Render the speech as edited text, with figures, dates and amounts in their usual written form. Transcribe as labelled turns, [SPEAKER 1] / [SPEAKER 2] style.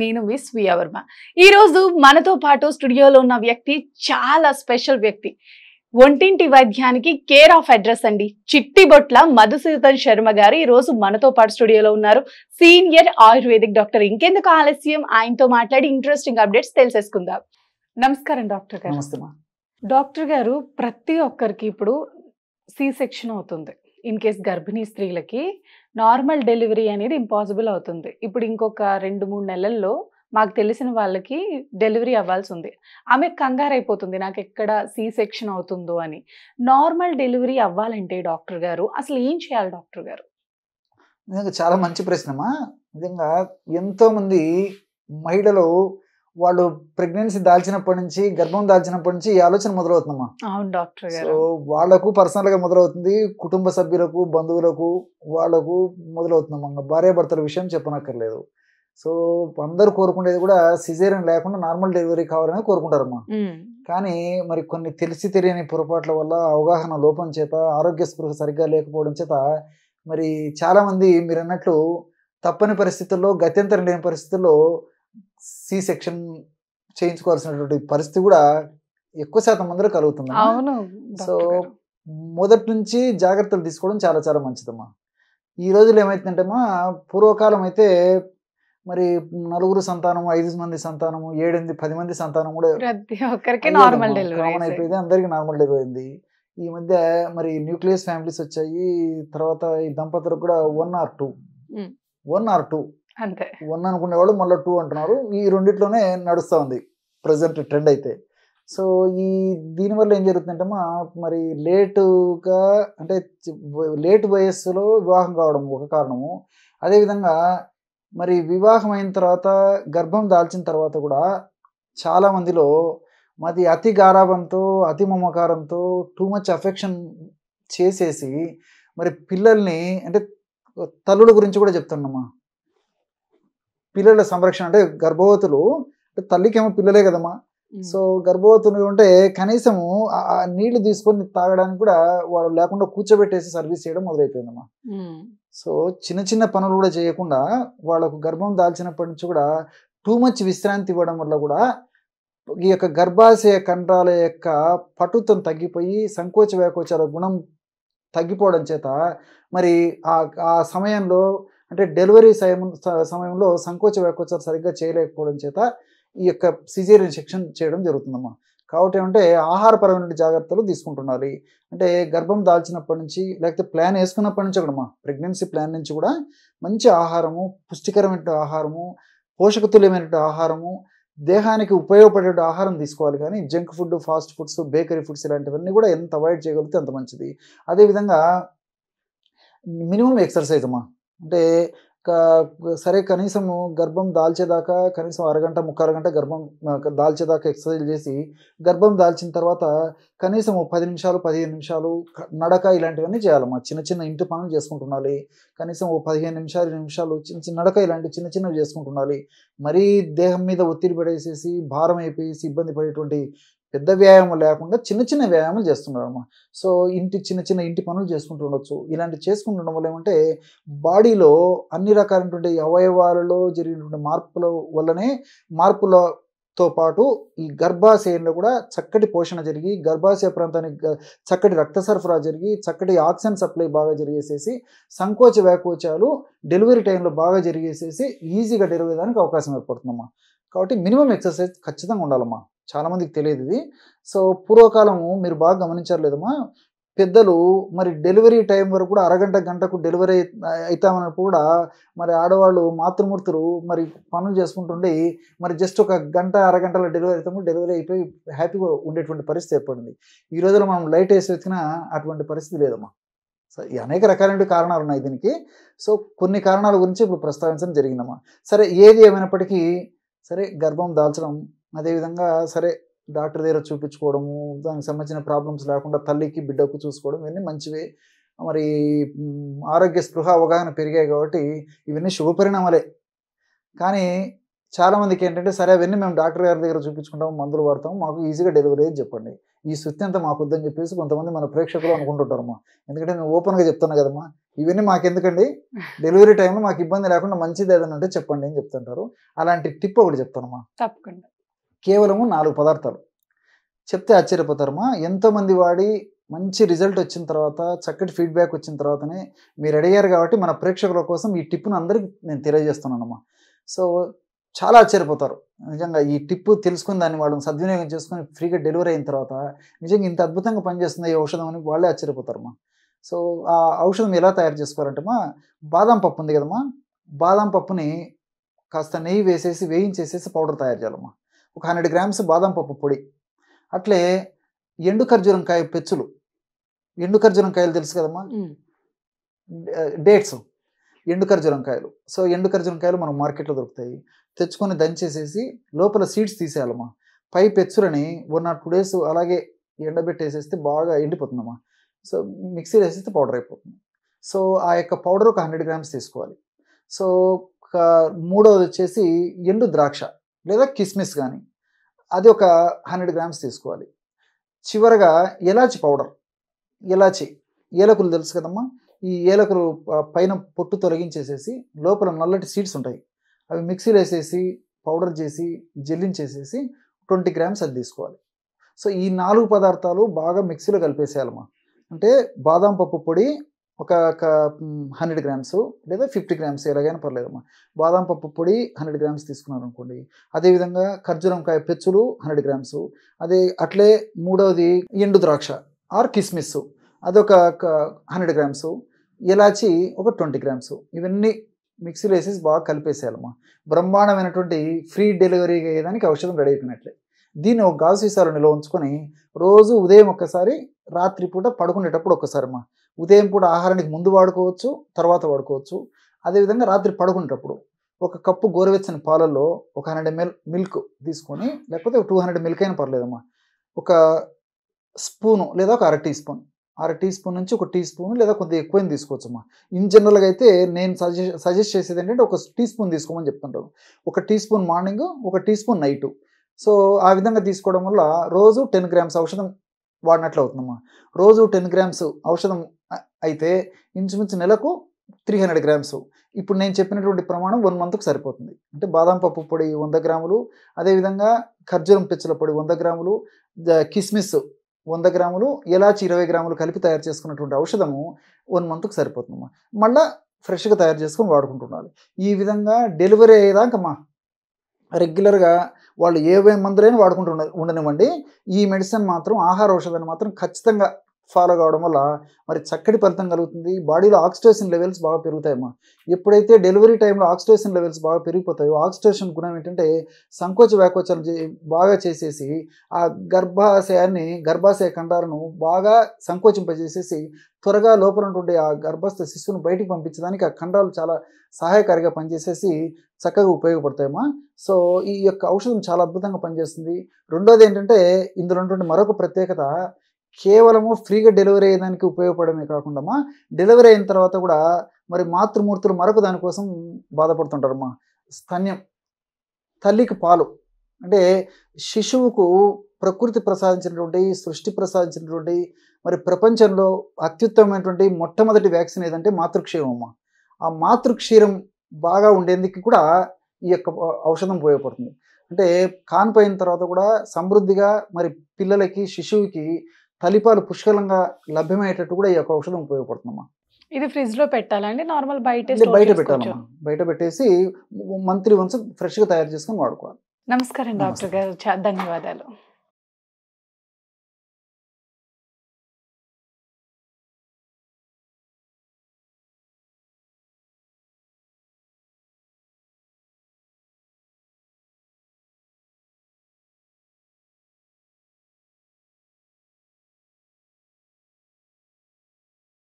[SPEAKER 1] నేను miss via Varma. ఈరోజు మనతో పాటు స్టూడియోలో ఉన్న వ్యక్తి చాలా స్పెషల్ వ్యక్తి. ఒంటింటి వైద్యానికి కేర్ ఆఫ్ అడ్రస్ అండి. చిట్టిబొట్ల మధుసూదన్ శర్మ గారు ఈ రోజు మనతో పాటు స్టూడియోలో ఉన్నారు. Senior ayurvedic doctor. ఇంకెందుకు ఆలస్యం, ఆయనతో మాట్లాడి ఇంట్రెస్టింగ్ అప్డేట్స్ తెలిసేసుకుందాం. నమస్కారం డాక్టర్ గారు. డాక్టర్ గారు, ప్రతి ఒక్కరికి ఇప్పుడు సి సెక్షన్ అవుతుంది. ఇన్ కేస్ గర్భిణీ స్త్రీలకి నార్మల్ డెలివరీ అనేది ఇంపాసిబుల్ అవుతుంది. ఇప్పుడు ఇంకొక 2-3 నెలల్లో మాకు తెలిసిన వాళ్ళకి డెలివరీ అవ్వాల్సి ఉంది. ఆమె కంగారు అయిపోతుంది, నాకు ఎక్కడ సి సెక్షన్ అవుతుందో అని. నార్మల్ డెలివరీ అవ్వాలంటే డాక్టర్ గారు అసలు ఏం చేయాలి డాక్టర్ గారు?
[SPEAKER 2] నిజంగా చాలా మంచి ప్రశ్నమా. నిజంగా ఎంతో మంది మహిళలు వాళ్ళు ప్రెగ్నెన్సీ దాల్చినప్పటి నుంచి, గర్భం దాల్చినప్పటి నుంచి ఈ ఆలోచన మొదలవుతుందమ్మా.
[SPEAKER 1] అవును డాక్టర్ గారు.
[SPEAKER 2] సో వాళ్ళకు పర్సనల్ గా మొదలవుతుంది, కుటుంబ సభ్యులకు, బంధువులకు, వాళ్ళకు మొదలవుతుందమ్మా. భార్యాభర్తల విషయం చెప్పనక్కర్లేదు. సో అందరూ కోరుకునేది కూడా సిజేరియన్ లేకుండా నార్మల్ డెలివరీ కావాలని కోరుకుంటారమ్మా. కానీ మరి కొన్ని తెలిసి తెలియని పొరపాట్ల వల్ల, అవగాహన లోపం చేత, ఆరోగ్య స్పృహ సరిగ్గా లేకపోవడం చేత మరి చాలా మంది మీరు అన్నట్లు తప్పని పరిస్థితుల్లో, గత్యంతరం లేని పరిస్థితుల్లో సి సెక్షన్ చేయించుకోవాల్సినటువంటి పరిస్థితి కూడా ఎక్కువ శాతం మందిలో కలుగుతుంది.
[SPEAKER 1] అవును.
[SPEAKER 2] సో మొదటి నుంచి జాగ్రత్తలు తీసుకోవడం చాలా చాలా మంచిదమ్మా. ఈ రోజులు ఏమైతుందంటేమా, పూర్వకాలం అయితే మరి 4 సంతానం, 5 మంది సంతానము, 7, 8, 10 మంది సంతానం కూడా కామన్ అయిపోయింది. అందరికీ నార్మల్ డెలివరీ అయింది. ఈ మధ్య మరి న్యూక్లియస్ ఫ్యామిలీస్ వచ్చాయి. తర్వాత ఈ దంపతులకు కూడా 1 or 2
[SPEAKER 1] అంతే.
[SPEAKER 2] 1 అనుకునే వాళ్ళు మళ్ళీ 2 అంటున్నారు. ఈ రెండిట్లోనే నడుస్తూ ఉంది ప్రజెంట్ ట్రెండ్ అయితే. సో దీనివల్ల ఏం జరుగుతుందంటే మరి లేటుగా, అంటే లేటు వయస్సులో వివాహం కావడం ఒక కారణము. అదేవిధంగా మరి వివాహం అయిన తర్వాత, గర్భం దాల్చిన తర్వాత కూడా చాలా మందిలో మాది అతి గారాబంతో, అతి మమకారంతో, టూ మచ్ అఫెక్షన్ చేసేసి మరి పిల్లల్ని, అంటే తల్లుల గురించి కూడా చెప్తున్నామా, పిల్లల సంరక్షణ అంటే గర్భవతులు, తల్లికేమో పిల్లలే కదమ్మా. సో గర్భవతులు ఉంటే కనీసము ఆ నీళ్లు తీసుకొని తాగడానికి కూడా వాళ్ళు లేకుండా కూర్చోబెట్టేసి సర్వీస్ చేయడం మొదలైపోయిందమ్మా. సో చిన్న చిన్న పనులు కూడా చేయకుండా వాళ్ళకు గర్భం దాల్చినప్పటి నుంచి కూడా టూ మచ్ విశ్రాంతి ఇవ్వడం వల్ల కూడా ఈ యొక్క గర్భాశయ కండరాల యొక్క పటుత్వం తగ్గిపోయి, సంకోచ వ్యాకోచాల గుణం తగ్గిపోవడం చేత మరి ఆ సమయంలో, అంటే డెలివరీ సమయంలో సంకోచ వ్యాకోచాలు సరిగ్గా చేయలేకపోవడం చేత ఈ యొక్క సిజేరియన్ సెక్షన్ చేయడం జరుగుతుందమ్మా. కాబట్టి ఏమంటే ఆహారపరమైన జాగ్రత్తలు తీసుకుంటున్నారు. అంటే గర్భం దాల్చినప్పటి నుంచి, లేకపోతే ప్లాన్ వేసుకున్నప్పటి నుంచి కూడా, ప్రెగ్నెన్సీ ప్లాన్ నుంచి కూడా మంచి ఆహారము, పుష్టికరమైన ఆహారము, పోషకతుల్యమైన ఆహారము, దేహానికి ఉపయోగపడే ఆహారం తీసుకోవాలి. కానీ junk food, fast foods, bakery foods ఇలాంటివన్నీ కూడా ఎంత అవాయిడ్ చేయగలిగితే అంత మంచిది. అదేవిధంగా మినిమం ఎక్సర్సైజ్ అమ్మా. అంటే సరే కనీసము గర్భం దాల్చేదాకా కనీసం అరగంట, 3/4 గంట గర్భం దాల్చేదాకా ఎక్సర్సైజ్ చేసి, గర్భం దాల్చిన తర్వాత కనీసం 10 నిమిషాలు, 15 నిమిషాలు నడక ఇలాంటివన్నీ చేయాలమ్మా. చిన్న చిన్న ఇంటి పనులు చేసుకుంటుండాలి. కనీసం 15 నిమిషాలు, 20 నిమిషాలు చిన్న చిన్న నడక ఇలాంటి చిన్న చిన్నవి చేసుకుంటుండాలి. మరీ దేహం మీద ఒత్తిడి పడేసేసి, భారం అయిపోయేసి ఇబ్బంది పడేటువంటి పెద్ద వ్యాయామం లేకుండా చిన్న చిన్న వ్యాయామాలు చేస్తున్నారమ్మా. సో చిన్న చిన్న ఇంటి పనులు చేసుకుంటూ ఉండొచ్చు. ఇలాంటి చేసుకుంటుండడం వల్ల ఏమంటే బాడీలో అన్ని రకాలైనటువంటి అవయవాలలో జరిగినటువంటి మార్పుల వల్లనే, మార్పులతో పాటు ఈ గర్భాశయంలో కూడా చక్కటి పోషణ జరిగి, గర్భాశయ ప్రాంతానికి చక్కటి రక్త సరఫరా జరిగి, చక్కటి ఆక్సిజన్ సప్లై బాగా జరిగేసేసి, సంకోచ వ్యాకోచాలు డెలివరీ టైంలో బాగా జరిగేసేసి ఈజీగా డెలివరీ దానికి అవకాశం ఏర్పడుతుందమ్మా. కాబట్టి మినిమం ఎక్సర్సైజ్ ఖచ్చితంగా ఉండాలమ్మా. చాలామందికి తెలియదు ఇది. సో పూర్వకాలము మీరు బాగా గమనించారు లేదమ్మా, పెద్దలు మరి డెలివరీ టైం వరకు కూడా అరగంట, గంటకు డెలివరీ అవుతామన్నప్పుడు కూడా మరి ఆడవాళ్ళు, మాతృమూర్తులు మరి పనులు చేసుకుంటుండి మరి జస్ట్ ఒక గంట, అరగంటలో డెలివరీ అవుతాము, డెలివరీ అయిపోయి హ్యాపీగా ఉండేటువంటి పరిస్థితి ఏర్పడింది. ఈ రోజుల్లో మనం లైట్ వేసి వెతికినా అటువంటి పరిస్థితి లేదమ్మా. సో ఈ అనేక రకాలైన కారణాలు ఉన్నాయి దీనికి. సో కొన్ని కారణాల గురించి ఇప్పుడు ప్రస్తావించడం జరిగిందమ్మా. సరే ఏది ఏమైనప్పటికీ సరే గర్భం దాల్చడం, అదేవిధంగా సరే డాక్టర్ దగ్గర చూపించుకోవడము, దానికి సంబంధించిన ప్రాబ్లమ్స్ లేకుండా తల్లికి బిడ్డకు చూసుకోవడం, ఇవన్నీ మంచివే. మరి ఆరోగ్య స్పృహ, అవగాహన పెరిగాయి కాబట్టి ఇవన్నీ శుభపరిణామాలే. కానీ చాలామందికి ఏంటంటే సరే అవన్నీ మేము డాక్టర్ గారి దగ్గర చూపించుకుంటాము, మందులు వాడతాము, మాకు ఈజీగా డెలివరీ అని చెప్పండి. ఈ సుత్తి అంతా మాకు వద్దని చెప్పేసి కొంతమంది మన ప్రేక్షకులు అనుకుంటుంటారమ్మా. ఎందుకంటే నేను ఓపెన్గా చెప్తాను కదమ్మా, ఇవన్నీ మాకెందుకండి, డెలివరీ టైంలో మాకు ఇబ్బంది లేకుండా మంచిది ఏదైనా ఉంటే చెప్పండి అని చెప్తుంటారు. అలాంటి టిప్ ఒకటి చెప్తానమ్మా.
[SPEAKER 1] తప్పకుండా.
[SPEAKER 2] కేవలము 4 పదార్థాలు చెప్తే ఆశ్చర్యపోతారమ్మా. ఎంతోమంది వాడి మంచి రిజల్ట్ వచ్చిన తర్వాత, చక్కటి ఫీడ్బ్యాక్ వచ్చిన తర్వాతనే మీరు అడిగారు కాబట్టి మన ప్రేక్షకుల కోసం ఈ టిప్ను అందరికీ నేను తెలియజేస్తున్నానమ్మా. సో చాలా ఆశ్చర్యపోతారు నిజంగా ఈ టిప్ తెలుసుకుని దాన్ని వాళ్ళు సద్వినియోగం చేసుకొని ఫ్రీగా డెలివరీ అయిన తర్వాత నిజంగా ఇంత అద్భుతంగా పనిచేస్తుంది ఈ ఔషధం అని వాళ్ళే ఆశ్చర్యపోతారమ్మా. సో ఆ ఔషధం ఎలా తయారు చేసుకోవాలంటేమా, బాదం పప్పు ఉంది కదమ్మా, బాదం పప్పుని కాస్త నెయ్యి వేసేసి వేయించేసేసి పౌడర్ తయారు చేయాలమ్మా. ఒక 100 గ్రామ్స్ బాదం పప్పు పొడి. అట్లే ఎండు ఖర్జూరంకాయ పెచ్చులు, ఎండు ఖర్జూరంకాయలు తెలుసు కదమ్మా, డేట్స్, ఎండు ఖర్జూరంకాయలు. సో ఎండు ఖర్జూరంకాయలు మనకు మార్కెట్లో దొరుకుతాయి. తెచ్చుకొని దంచేసేసి లోపల సీడ్స్ తీసేయాలమ్మా. పై పెచ్చులని 1 or 2 days అలాగే ఎండబెట్టేసేస్తే బాగా ఎండిపోతుందమ్మా. సో మిక్సీ వేసేస్తే పౌడర్ అయిపోతుంది. సో ఆ యొక్క పౌడర్ ఒక 100 గ్రామ్స్ తీసుకోవాలి. సో మూడోది వచ్చేసి ఎండు ద్రాక్ష లేదా కిస్మిస్ కానీ, అది ఒక 100 గ్రామ్స్ తీసుకోవాలి. చివరగా ఎలాచి పౌడర్, ఎలాచి ఏలకులు తెలుసు కదమ్మా, ఈ ఏలకులు పైన పొట్టు తొలగించేసేసి లోపల నల్లటి సీడ్స్ ఉంటాయి, అవి మిక్సీలో వేసేసి పౌడర్ చేసి జల్లించేసేసి 20 గ్రామ్స్ అది తీసుకోవాలి. సో ఈ 4 పదార్థాలు బాగా మిక్సీలో కలిపేసేయాలమ్మా. అంటే బాదం పప్పు పొడి ఒక 100 గ్రామ్స్ లేదా 50 గ్రామ్స్ ఎలాగైనా పర్లేదమ్మా. బాదం పప్పు పొడి 100 గ్రామ్స్ తీసుకున్నారు అనుకోండి. అదేవిధంగా ఖర్జూరంకాయ పెచ్చులు 100 గ్రామ్స్. అదే అట్లే మూడవది ఎండు ద్రాక్ష ఆర్ కిస్మిస్, అదొక 100 గ్రామ్స్. ఇలాచి ఒక 20 గ్రామ్స్. ఇవన్నీ మిక్సీలో వేసేసి బాగా కలిపేసేయాలమ్మా. బ్రహ్మాండమైనటువంటి ఫ్రీ డెలివరీ అయ్యేదానికి ఔషధం రెడీ అయిపోయినట్లే. దీన్ని ఒక గాజు సీసాలో నిల్వ ఉంచుకొని రోజు ఉదయం ఒక్కసారి, రాత్రిపూట పడుకునేటప్పుడు ఒక్కసారమ్మా. ఉదయం పూట ఆహారానికి ముందు వాడుకోవచ్చు, తర్వాత వాడుకోవచ్చు. అదేవిధంగా రాత్రి పడుకునేటప్పుడు ఒక కప్పు గోరువెచ్చని పాలల్లో ఒక 100 ml మిల్క్ తీసుకొని, లేకపోతే 200 మిల్క్ అయినా పర్లేదమ్మా, ఒక స్పూను లేదా ఒక అర టీ స్పూన్ నుంచి ఒక టీ స్పూన్ లేదా కొద్దిగా ఎక్కువైనా తీసుకోవచ్చమ్మా. ఇన్ జనరల్గా అయితే నేను సజెస్ట్ చేసేది ఏంటంటే ఒక టీ స్పూన్ తీసుకోమని చెప్తుంటాను. ఒక టీ స్పూన్ మార్నింగ్, ఒక టీ స్పూన్ నైటు. సో ఆ విధంగా తీసుకోవడం వల్ల రోజు 10 గ్రామ్స్ ఔషధం వాడినట్లు అవుతుందమ్మా. రోజు 10 గ్రామ్స్ ఔషధం అయితే ఇంచుమించు నెలకు 300 గ్రామ్స్. ఇప్పుడు నేను చెప్పినటువంటి ప్రమాణం 1 monthకు సరిపోతుంది. అంటే బాదం పప్పు పొడి 100 గ్రాములు, అదేవిధంగా ఖర్జూరం పెచ్చుల పొడి 100 గ్రాములు, కిస్మిస్ 100 గ్రాములు, ఎలాచి 20 గ్రాములు కలిపి తయారు చేసుకున్నటువంటి ఔషధము 1 monthకు సరిపోతుందమ్మా. మళ్ళీ ఫ్రెష్గా తయారు చేసుకొని వాడుకుంటున్నాను. ఈ విధంగా డెలివరీ అయ్యేదాకమ్మా రెగ్యులర్గా వాళ్ళు ఏవే మందులైనా వాడుకుంటూ ఉండనివ్వండి, ఈ మెడిసిన్ మాత్రం, ఆహార ఔషధాన్ని మాత్రం ఖచ్చితంగా ఫాలో కావడం వల్ల మరి చక్కటి ఫలితం కలుగుతుంది. బాడీలో ఆక్సిటోసిన్ లెవెల్స్ బాగా పెరుగుతాయమ్మా. ఎప్పుడైతే డెలివరీ టైంలో ఆక్సిటోసిన్ లెవెల్స్ బాగా పెరిగిపోతాయో, ఆక్సిటోసిన్ గుణం ఏంటంటే సంకోచ వ్యాకోచాలు బాగా చేసేసి ఆ గర్భాశయ ఖండాలను బాగా సంకోచింపజేసేసి త్వరగా లోపల ఉన్నటువంటి ఆ గర్భస్థ శిశువును బయటికి పంపించడానికి ఆ ఖండాలు చాలా సహాయకారిగా పనిచేసేసి చక్కగా ఉపయోగపడతాయమ్మా. సో ఈ యొక్క ఔషధం చాలా అద్భుతంగా పనిచేస్తుంది. రెండోది ఏంటంటే ఇందులో ఉన్నటువంటి మరొక ప్రత్యేకత, కేవలము ఫ్రీగా డెలివరీ అయ్యేదానికి ఉపయోగపడమే కాకుండా డెలివరీ అయిన తర్వాత కూడా మరి మాతృమూర్తులు మరొక దానికోసం బాధపడుతుంటారమ్మా. స్తన్యం, తల్లికి పాలు. అంటే శిశువుకు ప్రకృతి ప్రసాదించినటువంటి, సృష్టి ప్రసాదించినటువంటి, మరి ప్రపంచంలో అత్యుత్తమమైనటువంటి మొట్టమొదటి వ్యాక్సిన్ ఏదంటే మాతృక్షీరం అమ్మ. ఆ మాతృక్షీరం బాగా ఉండేందుకు కూడా ఈ యొక్క ఔషధం ఉపయోగపడుతుంది. అంటే కాన్పోయిన తర్వాత కూడా సమృద్ధిగా మరి పిల్లలకి, శిశువుకి తల్లిపాలు పుష్కలంగా లభ్యమయ్యేటట్టు కూడా ఈ యొక్క ఔషధం ఉపయోగపడుతుందమ్మా.
[SPEAKER 1] ఇది ఫ్రిడ్జ్ లో పెట్టాలండి, నార్మల్ బయట
[SPEAKER 2] పెట్టాలమ్మా. బయట పెట్టేసి మంత్లీ వన్స్ ఫ్రెష్గా తయారు చేసుకొని వాడుకోవాలి.
[SPEAKER 1] నమస్కారం డాక్టర్ గారు, ధన్యవాదాలు.